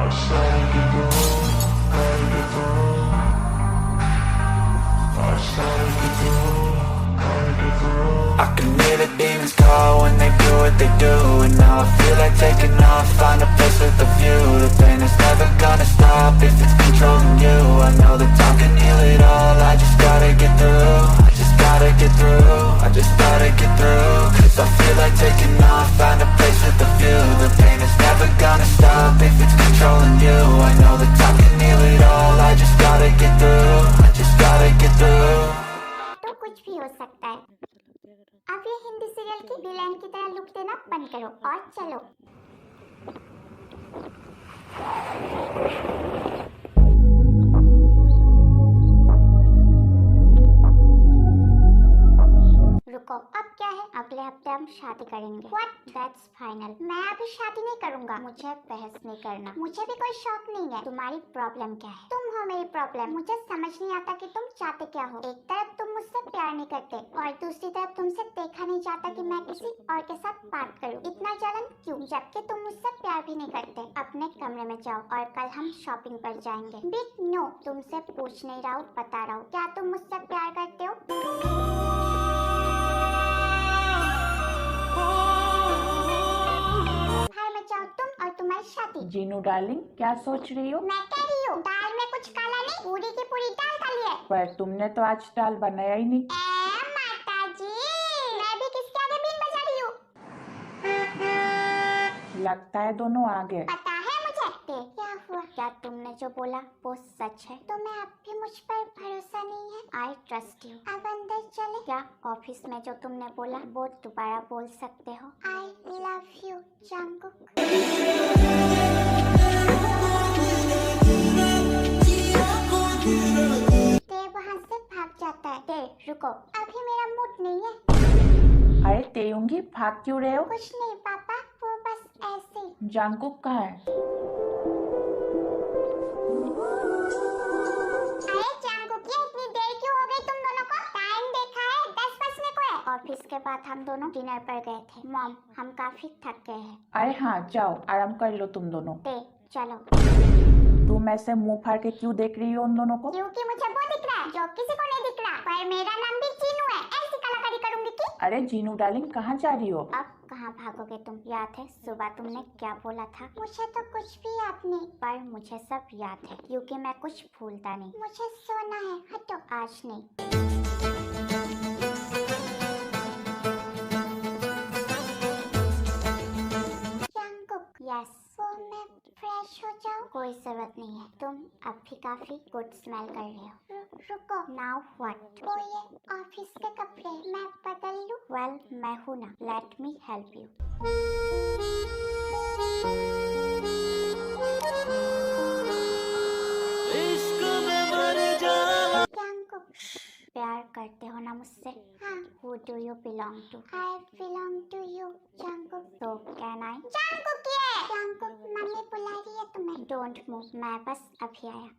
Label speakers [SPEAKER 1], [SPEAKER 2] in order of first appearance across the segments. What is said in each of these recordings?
[SPEAKER 1] I can hear the demons call when they do what they do. And now I feel like taking off, find a place with a view. The pain is never gonna stop if it's controlling you. I know that time can heal it all, I just gotta get through. I just gotta get through, I just gotta get through. Cause I feel like taking off, find a place with a view. The pain is never gonna stop if it's controlling you. I know that time can heal it all, I just gotta get through. I just gotta get through.
[SPEAKER 2] तो कुछ भी हो सकता है। अब ये Hindi serial की villain की तरह लुक देना बंद करो और चलो। रुको, अब क्या है? अगले हफ्ते हम शादी करेंगे। What? That's final. मैं अभी शादी नहीं करूंगा। मुझे बहस नहीं करना। मुझे भी कोई शौक नहीं है। तुम्हारी प्रॉब्लम क्या है? तुम हो मेरी प्रॉब्लम। मुझे समझ नहीं आता कि तुम चाहते क्या हो। एक तरफ तुम मुझसे प्यार नहीं करते और दूसरी तरफ तुमसे देखा नहीं जाता कि मैं किसी और के साथ बात करूं। इतना जलन क्यों? जबकि तुम मुझसे प्यार भी नहीं करते। अपने कमरे में जाओ और कल हम शॉपिंग पर जाएंगे। बिग नो, तुमसे पूछ नहीं रहा हूँ, बता रहा हूँ। क्या तुम मुझसे प्यार करते हो? तुम और तुम्हारी शादी।
[SPEAKER 3] जीनू डार्लिंग, क्या सोच रही हो?
[SPEAKER 2] मैं कह रही हूँ दाल में कुछ काला नहीं, पूरी की पूरी दाल काली है।
[SPEAKER 3] पर तुमने तो आज दाल बनाया ही नहीं।
[SPEAKER 2] माता जी, मैं भी किसके आगे बीन बजा रही हूँ?
[SPEAKER 3] लगता है दोनों आ गए।
[SPEAKER 2] पता है मुझे। क्या हुआ? क्या तुमने जो बोला वो सच है? तुम्हें अब भी मुझ पर भरोसा नहीं है? I trust you. अब अंदर चले। क्या ऑफिस में जो तुमने बोला वो दोबारा बोल सकते हो? आई लव यू जंगकुक। ते वहाँ से भाग जाता है। ते रुको, अभी मेरा मूड नहीं है।
[SPEAKER 3] अरे तेयुंगी, भाग क्यों रहे हो?
[SPEAKER 2] कुछ नहीं पापा, वो बस ऐसे ही।
[SPEAKER 3] जंगकुक कहाँ है?
[SPEAKER 2] अरे जंगकुक, ये इतनी देर क्यों हो गई तुम दोनों को? टाइम देखा है, 10 बजने को है। ऑफिस के बाद हम दोनों डिनर पर गए थे। मॉम, हम काफी थक गए हैं।
[SPEAKER 3] अरे हाँ, जाओ आराम कर लो तुम दोनों।
[SPEAKER 2] ते चलो।
[SPEAKER 3] तुम ऐसे मुंह फाड़ के क्यों देख रही हो उन दोनों को?
[SPEAKER 2] क्योंकि मुझे वो दिख रहा है जो किसी को नहीं दिख रहा। पर मेरा नाम भी जीनू है। ऐसी कलाकारी करूंगी कि।
[SPEAKER 3] अरे जीनू डार्लिंग, कहाँ जा रही हो?
[SPEAKER 2] अब कहाँ भागोगे तुम? याद है सुबह तुमने क्या बोला था? मुझे तो कुछ भी याद नहीं। पर मुझे सब याद है क्योंकि मैं कुछ भूलता नहीं। मुझे सोना है, हटो। आज नहीं। यस, वो मैं फ्रेश हो जाऊँ? कोई जरूरत नहीं है, तुम अब भी काफी गुड स्मेल कर रहे हो। रुको, नाउ व्हाट? वो ये ऑफिस के कपड़े मैं बदल लूं? वेल, मैं हूँ ना, लेट मी हेल्प यू। प्यार करते हो ना मुझसे? हाँ। Who do you belong to? I belong to you, Jungkook. So can I? Jungkook ये। जंगकुक, मम्मी बुला रही है तुम्हें। Don't move, मैं बस अभी आया।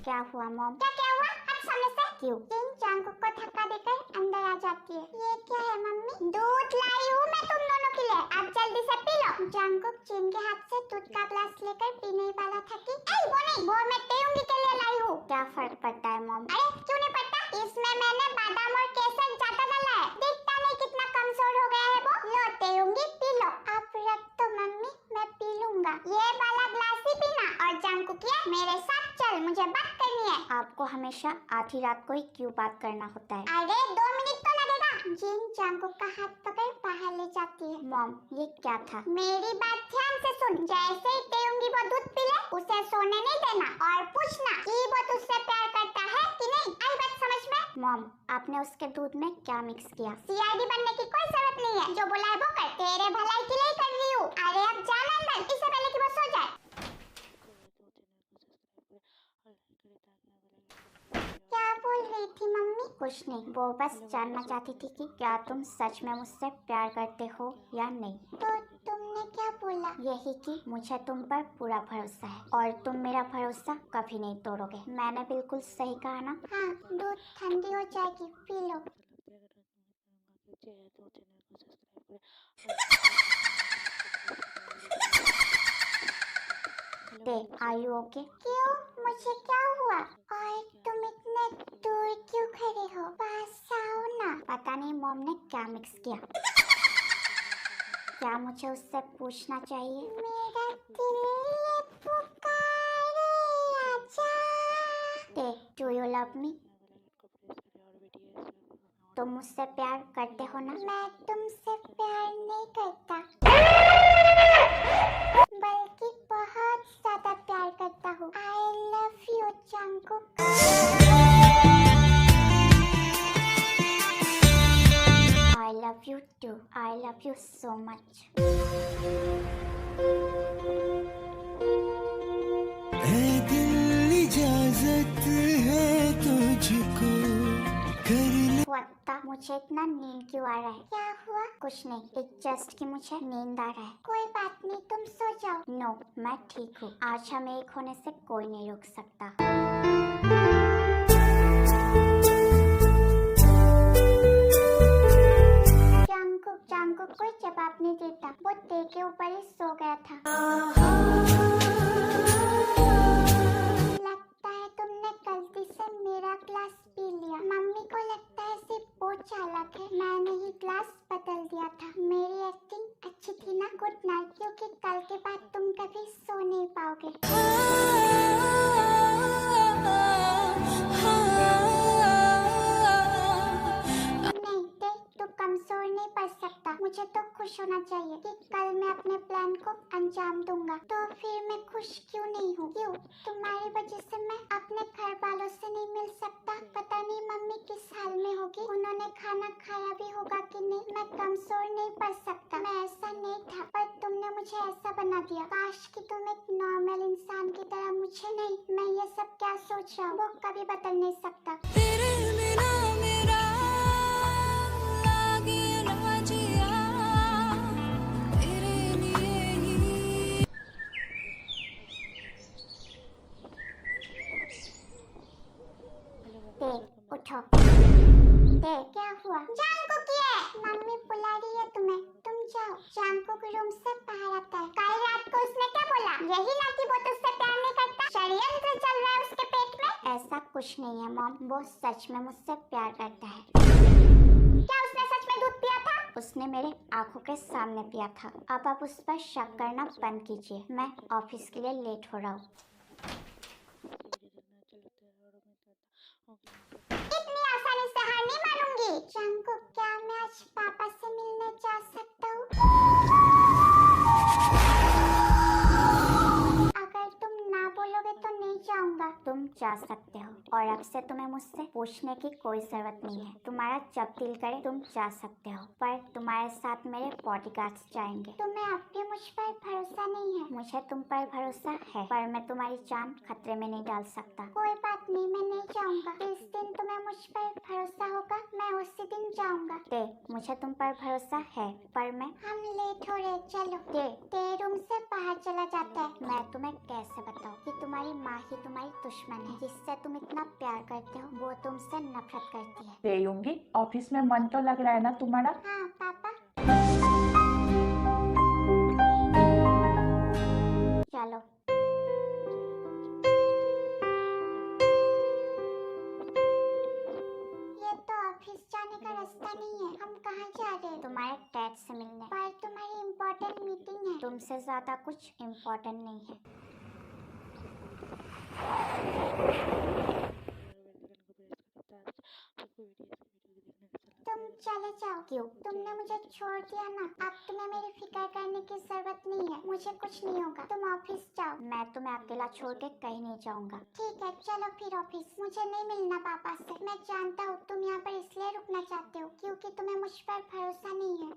[SPEAKER 2] क्या हुआ मॉम? क्या हुआ? हट सामने से। क्यों? जिन जंगकुक को धक्का देकर अंदर आ जाती है। ये क्या है मम्मी? दूध लाई हूँ मैं तुम दोनों के लिए, अब जल्दी से पी लो। जंगकुक जिन के हाथ से दूध का ग्लास लेकर पीने वाला था कि वो नहीं, वो मैं तेयुंगी के लिए लाई हूँ। क्या फर्क पड़ता है मॉम? अरे क्यों नहीं पड़ता? इसमें मैंने बादाम और केसर ज्यादा डाला है। दिखता नहीं कितना कमजोर हो गया है वो। लो तेयुंगी, पी लो। आप रख तो मम्मी, मैं पी लूंगा। ये वाला ग्लास ही पीना। और जंगकुक ये मेरे साथ चल, मुझे बात करनी है। आपको हमेशा आधी रात को ही क्यों बात करना होता है? अरे 2 मिनट तो लगेगा। जिन जंगकुक का हाथ पकड़ बाहर ले जाती है। मॉम, ये क्या था? मेरी बात ध्यान से सुन। जैसे ही तेयुंगी वो दूध पी ले, उसे सोने नहीं देना और पूछना कि वो तुझसे प्यार करता है कि नहीं। आई बात समझ में? मॉम, आपने उसके दूध में क्या मिक्स किया? सीआईडी बनने की कोई जरूरत नहीं है। जो बोला है वो कर। तेरे भलाई के लिए कर रही हूँ। अरे अब जाना अंदर, इससे पहले कि वो सो जाए। क्या बोल रही थी मम्मी? कुछ नहीं, वो बस जानना चाहती थी कि क्या तुम सच में मुझसे प्यार करते हो या नहीं। तो तुमने क्या बोला? यही कि मुझे तुम पर पूरा भरोसा है और तुम मेरा भरोसा कभी नहीं तोड़ोगे। मैंने बिल्कुल सही कहा ना? हाँ, दूध ठंडी हो जाएगी, पी लो। Are you okay? क्यों, मुझे क्या हुआ? और तुम इतने दूर क्यों खड़े हो? पास आओ ना। पता नहीं मॉम ने क्या मिक्स किया। क्या मुझे उससे पूछना चाहिए? मेरा दिल ये पुकारे, आजा। Do you love me? तुम मुझसे प्यार करते हो ना? मैं तुमसे प्यार नहीं करता, बल्कि बहुत ज्यादा प्यार करता हूँ। I love you Jungkook. I love you too. I love you so much.
[SPEAKER 4] ऐ दिल इजाजत है तुझको कर ले।
[SPEAKER 2] वत्ता, मुझे इतना नींद क्यों आ रहा है? क्या हुआ? कुछ नहीं, इट जस्ट कि मुझे नींद आ रहा है। कोई बात नहीं, तुम सो जाओ। नो, मैं ठीक हूँ। आज हम एक होने से कोई नहीं रोक सकता। जंगकुक कोई जवाब नहीं देता, वो टे के ऊपर ही सो गया था। लगता है तुमने गलती से मेरा ग्लास पी लिया। मम्मी को लगता है सिर्फ वो चालाक है, मैंने ही ग्लास बदल दिया था। मेरी एक्टिंग अच्छी थी ना? गुड नाइट, क्योंकि कल के बाद तुम कभी सो नहीं पाओगे। कमजोर नहीं पड़ सकता। मुझे तो खुश होना चाहिए कि कल मैं अपने प्लान को अंजाम दूंगा। तो फिर मैं खुश क्यों नहीं हूँ? क्यों? तुम्हारी वजह से मैं अपने घर वालों से नहीं मिल सकता। पता नहीं मम्मी किस हाल में होगी, उन्होंने खाना खाया भी होगा कि नहीं। मैं कमजोर नहीं पड़ सकता, मैं ऐसा नहीं था, पर तुमने मुझे ऐसा बना दिया। काश कि तुम एक नॉर्मल इंसान की तरह मुझे नहीं, मैं ये सब क्या सोच रहा हूँ वो कभी बदल नहीं सकता। उठो। क्या हुआ? जंगकुक ये मम्मी बुला रही है तुम्हें, तुम जाओ। जंगकुक रूम से बाहर आता है। कल रात को उसने क्या बोला? यही लाठी वो तुझसे प्यार नहीं करता, षड्यंत्र चल रहा है उसके पेट में। ऐसा कुछ नहीं है मॉम, वो सच में मुझसे प्यार करता है। क्या उसने सच में दूध पिया था? उसने मेरे आंखों के सामने पिया था। अब आप उस पर शक करना बंद कीजिए। मैं ऑफिस के लिए लेट हो रहा हूँ। इतनी आसानी से हार नहीं मानूंगी। जंगकुक, क्या मैं आज पापा से मिलने जा सकता हूँ? अगर तुम ना बोलोगे तो नहीं जाऊंगा। तुम जा सकते हो और अब से तुम्हें मुझसे पूछने की कोई जरूरत नहीं है। तुम्हारा जब दिल करे तुम जा सकते हो, पर तुम्हारे साथ मेरे बॉडीगार्ड्स जाएंगे। तुम्हें अब भी मुझ पर भरोसा नहीं है? मुझे तुम पर भरोसा है, पर मैं तुम्हारी जान खतरे में नहीं डाल सकता। कोई बात नहीं, मैं नहीं जाऊंगा। जिस दिन तुम्हें मुझ पर भरोसा होगा मैं उसी दिन जाऊंगा। मुझे तुम पर भरोसा है, पर मैं हम लेट हो रहे, चलो। ते रूम से बाहर चला जाता है। मैं तुम्हें कैसे बताऊं कि तुम्हारी माँ ही तुम्हारी दुश्मन है। जिससे तुम इतना प्यार करते हो वो तुमसे नफरत करती है।
[SPEAKER 3] देयूंगी, ऑफिस में मन तो लग रहा है ना तुम्हारा?
[SPEAKER 2] हाँ पापा। चलो। ये तो ऑफिस जाने का रास्ता नहीं है। हम कहाँ जा रहे हैं? तुम्हारे डैड से मिलने। पर तुम्हारी इम्पोर्टेंट मीटिंग है। तुमसे ज्यादा कुछ इम्पोर्टेंट नहीं है। तुम चले जाओ। क्यों? तुमने मुझे छोड़ दिया ना, अब तुम्हें मेरी फिक्र करने की जरूरत नहीं है। मुझे कुछ नहीं होगा, तुम ऑफिस जाओ। मैं तुम्हें अकेला छोड़ के कहीं नहीं जाऊंगा। ठीक है, चलो फिर ऑफिस। मुझे नहीं मिलना पापा से। मैं जानता हूँ तुम यहाँ पर इसलिए रुकना चाहते हो क्योंकि तुम्हें मुझ पर भरोसा नहीं है।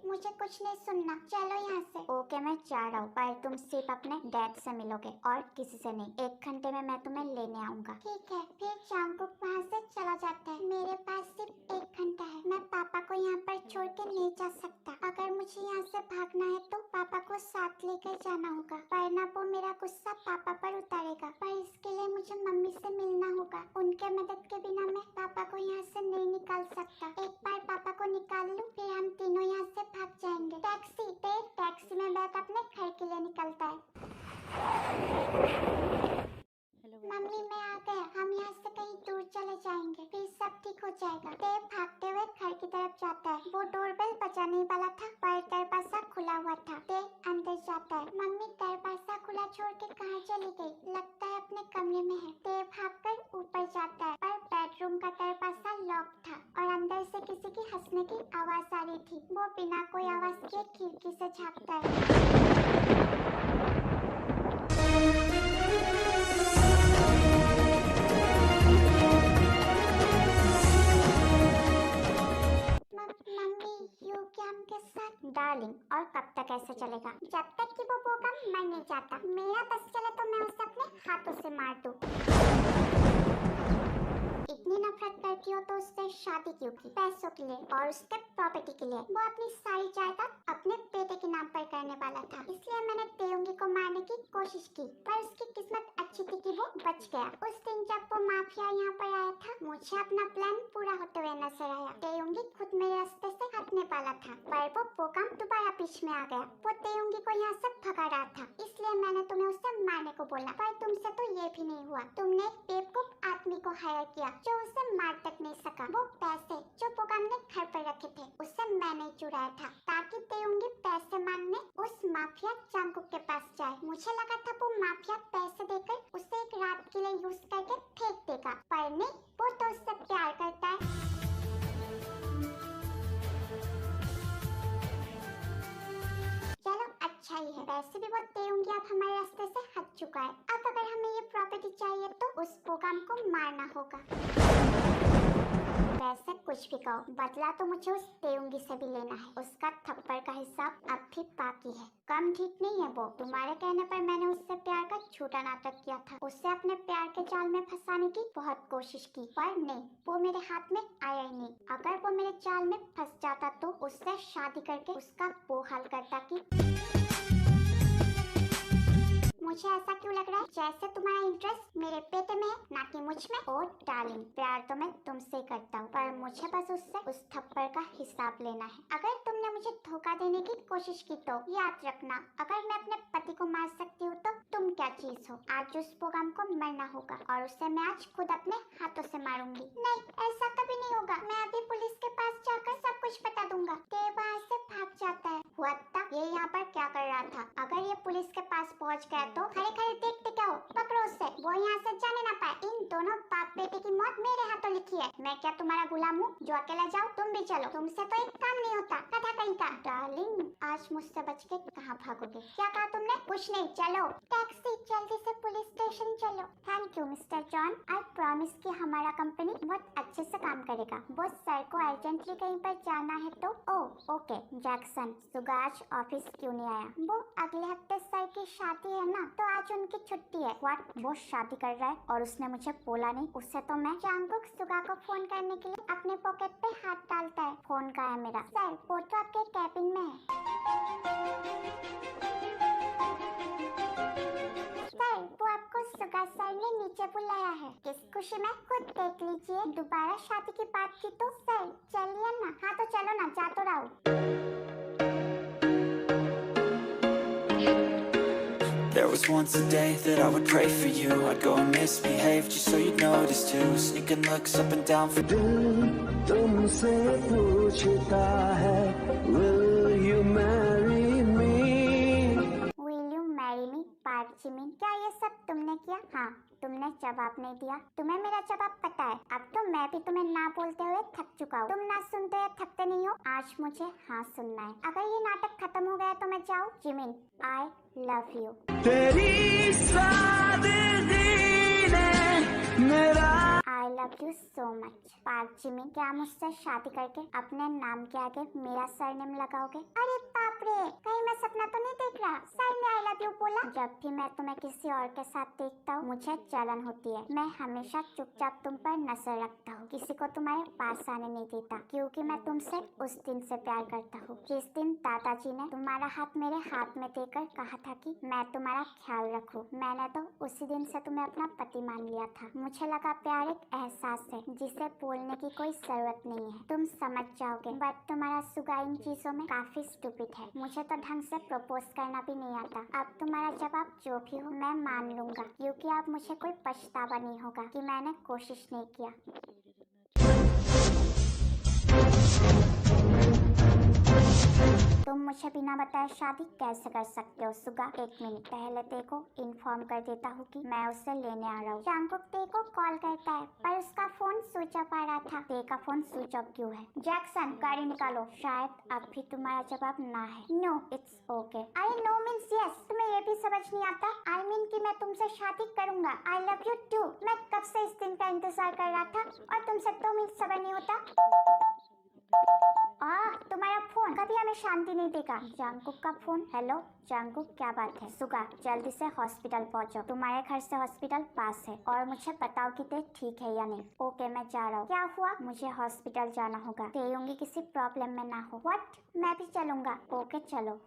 [SPEAKER 2] मुझे कुछ नहीं सुनना, चलो यहाँ से। ओके, मैं जा रहा हूँ, पर तुम सिर्फ अपने डैड से मिलोगे और किसी से नहीं। 1 घंटे में मैं तुम्हें लेने आऊंगा। ठीक है। फिर जंगकुक वहाँ से चला जाता है। मेरे पास सिर्फ 1 घंटा है। मैं पापा को यहाँ पर छोड़ के नहीं जा सकता। अगर मुझे यहाँ से भागना है तो पापा को साथ लेकर जाना होगा, वरना वो मेरा गुस्सा पापा पर उतारेगा। पर इसके लिए मुझे मम्मी से मिलना होगा। उनके मदद के बिना मैं पापा को यहाँ से नहीं निकाल सकता। एक बार पापा को निकाल लूं, फिर हम तीनों यहाँ से भाग जाएंगे। टैक्सी में बैग अपने घर के लिए निकलता है। मम्मी मैं आ गया, हम यहाँ से कहीं दूर चले जाएंगे, फिर सब ठीक हो जाएगा। देव भागते हुए घर की तरफ जाता है। वो डोरबेल बजाने वाला था पर दरवाजा खुला हुआ था। देव अंदर जाता है। मम्मी दरवाजा खुला छोड़ के कहाँ चली गई? लगता है अपने कमरे में है। देव भागकर ऊपर जाता है पर बेडरूम का दरवाजा लॉक था और अंदर से किसी की हंसने की आवाज आ रही थी। वो बिना कोई आवाज किए खिड़की से झाँकता है। मम्मी यू क्या के साथ? डार्लिंग और कब तक ऐसे चलेगा? जब तक कि वो प्रोग्राम मर नहीं जाता। मेरा बस चले तो मैं उसे अपने हाथों से मार दूं। इतनी नफरत करती हो तो उससे शादी क्यों की? पैसों के लिए और उसके प्रॉपर्टी के लिए। वो अपनी सारी जायदाद अपने बेटे के नाम पर करने वाला था, इसलिए मैंने तेउंगी को मारने की कोशिश की पर उसकी किस्मत अच्छी थी कि वो बच गया। उस दिन जब वो माफिया यहाँ पर आया था, मुझे अपना प्लान पूरा होते हुए नजर आया। तेउंगी खुद मेरे रास्ते से हटने वाला था पर वो पोकम दोबारा बीच में आ गया। वो तेउंगी को यहाँ से भगा रहा था, इसलिए मैंने तुम्हें उसे मारने को बोला पर तुमसे तो ये भी नहीं हुआ। तुमने एक बेवकूफ आदमी को हायर किया जो उसे मार तक नहीं सका। वो पैसे जो पोकम ने घर पर रखे थे उसे मैंने चुराया था ताकि तेउंगी पैसे मांगने उस माफिया जांगकुक के पास जाए। मुझे लगा था वो माफिया पैसे देकर उसे एक रात के लिए यूज करके फेंक देगा पर नहीं, वो तो उससे प्यार करता है। चलो अच्छा ही है, वैसे भी वो तेउंगी अब हमारे रास्ते से हट चुका है। अब अगर हमें ये प्रॉपर्टी चाहिए तो उस पोकम को मारना होगा। वैसे कुछ भी कहो, बदला तो मुझे उस तेउंगी से भी लेना है। उसका थप्पड़ का हिसाब अब भी बाकी है। कम ठीक नहीं है वो। तुम्हारे कहने पर मैंने उससे प्यार का झूठा नाटक किया था। उसे अपने प्यार के जाल में फंसाने की बहुत कोशिश की पर नहीं, वो मेरे हाथ में आया ही नहीं। अगर वो मेरे जाल में फंस जाता तो उससे शादी करके उसका वो हाल करता कि मुझे ऐसा क्यों लग रहा है जैसे तुम्हारा इंटरेस्ट मेरे बेटे में है ना कि मुझ में। ओ डार्लिंग, प्यार तो मैं तुमसे करता हूँ पर मुझे बस उससे उस थप्पड़ का हिसाब लेना है। अगर तुमने मुझे धोखा देने की कोशिश की तो याद रखना, अगर मैं अपने पति को मार सकती हूँ तो तुम क्या चीज हो। आज उस प्रोग्राम को मरना होगा और उसे मैं आज खुद अपने हाथों से मारूंगी। नहीं, ऐसा कभी नहीं होगा। मैं अभी पुलिस के पास जाकर सब कुछ बता दूंगा। देव वहाँ से भाग जाता है। हुआ था ये यहाँ पर क्या कर रहा था? अगर ये पुलिस के पास पहुँच गया तो खड़े खड़े देखते क्या हो? पकड़ो उसे, वो यहाँ से जाने ना पाए। इन दोनों बाप बेटे की मौत मेरे हाथों लिखी है। मैं क्या तुम्हारा गुलाम हूँ जो अकेला जाओ? तुम भी चलो, तुमसे तो एक काम नहीं होता। कथा कहीं का। डार्लिंग, आज मुझसे बच के कहाँ भागोगे? क्या कहा तुमने? कुछ नहीं, चलो टैक्सी, जल्दी से पुलिस स्टेशन चलो। Thank you mister John, I promise कि हमारा कंपनी बहुत अच्छे से काम करेगा। वो सर को अर्जेंटली कहीं पर जाना है तो ओके। जैक्सन, सुगा आज ऑफिस क्यों नहीं आया? वो अगले हफ्ते सर की शादी है ना तो आज उनकी छुट्टी है। व्हाट? वो शादी कर रहा है और उसने मुझे बोला नहीं? उससे तो मैं जांगकुक सुगा को फोन करने के लिए अपने पॉकेट पे हाथ डालता है। फोन का है मेरा। सर वो तो आपके कैबिन में है। सर वो आपको सुगा सर ने नीचे बुलाया है। किस खुशी में? खुद देख लीजिए। दोबारा शादी की बात की तो सर चलिए ना। हाँ तो चलो ना, जा तो रहा हूँ।
[SPEAKER 1] There was once a day that I would pray for you. I'd go and misbehave just so you'd notice too. Sneaking looks up and down for
[SPEAKER 4] दिल तुमसे पूछता है, will you marry me?
[SPEAKER 2] Will you marry me? Park Jimin, क्या ये सब तुमने किया? हाँ, तुमने जवाब नहीं दिया। तुम्हें मेरा जवाब पता है। अब तो मैं भी तुम्हें ना बोलते हुए थक चुका हूँ। तुम ना सुनते हुए थकते नहीं हो। आज मुझे हाँ सुनना है। अगर ये नाटक खत्म हो गया तो मैं जाऊँ? Jimin, I love you.
[SPEAKER 4] तेरी सादगी ने मेरा
[SPEAKER 2] आई love you so much. Park Jimin, क्या मुझसे शादी करके अपने नाम के आगे मेरा सरनेम लगाओगे? अरे बाप रे, कहीं मैं सपना तो नहीं देख रहा? सर ने आई लव यू बोला। जब भी मैं तुम्हें किसी और के साथ देखता हूँ मुझे जलन होती है। मैं हमेशा चुपचाप तुम पर नजर रखता हूँ, किसी को तुम्हारे पास आने नहीं देता, क्योंकि मैं तुमसे उस दिन से प्यार करता हूँ जिस दिन दादाजी ने तुम्हारा हाथ मेरे हाथ में देकर कहा था कि मैं तुम्हारा ख्याल रखूं। मैंने तो उसी दिन से तुम्हें अपना पति मान लिया था। मुझे लगा प्यार एक एहसास है जिसे बोलने की कोई जरूरत नहीं है। तुम समझ जाओगे, बट तुम्हारा सुगा इन चीजों में काफी स्टूपिड है। मुझे तो ढंग से प्रपोज करना भी नहीं आता। अब तुम्हारा जवाब जो भी हो मैं मान लूंगा, क्योंकि अब मुझे कोई पछतावा नहीं होगा कि मैंने कोशिश नहीं किया। तुम मुझे बिना बताए शादी कैसे कर सकते हो सुगा? एक मिनट पहले तेको इन्फॉर्म कर देता हूँ कि मैं उसे लेने आ रहा हूँ। जंगकुक तेको कॉल करता है पर उसका फोन स्विच ऑफ आ रहा था। ते का फोन स्विच ऑफ क्यों है? जैक्सन गाड़ी निकालो। शायद अब भी तुम्हारा जवाब ना है। No it's okay. अरे नो मीन्स यस। तुम्हें ये भी समझ नहीं आता? आई मीन कि मैं तुमसे शादी करूंगा। I love you too. मैं कब से इस दिन का इंतजार कर रहा था और तुमसे 2 मिनट सब्र नहीं होता? तुम्हारा फोन कभी हमें शांति नहीं देगा। जंगकुक का फोन। हेलो जंगकुक, क्या बात है? सुगा जल्दी से हॉस्पिटल पहुंचो। तुम्हारे घर से हॉस्पिटल पास है और मुझे बताओ कि ते ठीक है या नहीं। ओके मैं जा रहा हूँ। क्या हुआ? मुझे हॉस्पिटल जाना होगा। तेयोंगी किसी प्रॉब्लम में ना हो। व्हाट? मैं भी चलूंगा। ओके चलो।